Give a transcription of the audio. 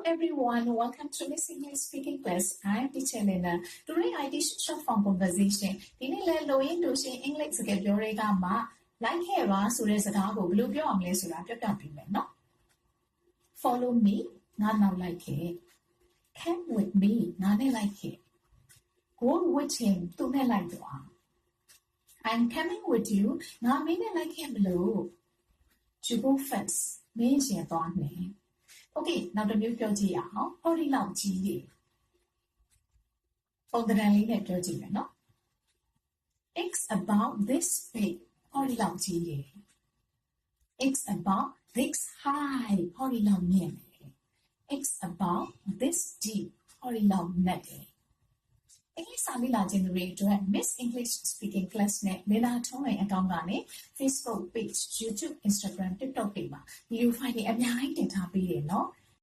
everyone, welcome to Miss English Speaking Class. I'm teacher Lena. Today I teach short form conversation. ဒီနေ့လည်းလိုရင်းလို့ရှင် English စကားပြောတဲ့ကမှ like ခဲ့ပါဆိုတဲ့စကားကိုဘယ်လိုပြောအောင်လဲဆိုတာပြပြပေးမယ်နော် Follow me ငါနောက်လိုက်ခဲ့ Come with me ငါနဲ့လိုက်ခဲ့ Go with him သူနဲ့လိုက်သွား I'm coming with you ငါမင်းနဲ့လိုက်ခဲ့မလို့ You go first မင်းရှင်သွားမယ် Okay နောက်တစ်မျိုးပြောကြည့်ရအောင်ဟောဒီလောက်ကြီးရေပုံသဏ္ဍာန်လေးနဲ့ပြောကြည့်မယ်နော် It's about this big ဟောဒီလောက်ကြီးရေ It's about this high ဟောဒီလောက်မြင့်တယ် It's about this deep ဟောဒီလောက်နက်တယ်အင်္ဂလိပ်စာလေ့လာခြင်းတွေအတွက် Miss English Speaking Class နဲ့လေ့လာထုံးတဲ့အကောင့်ကနေ Facebook Page, YouTube, Instagram, TikTok တွေမှာ video file တွေအများကြီးတင်ထားပေးတယ်နော်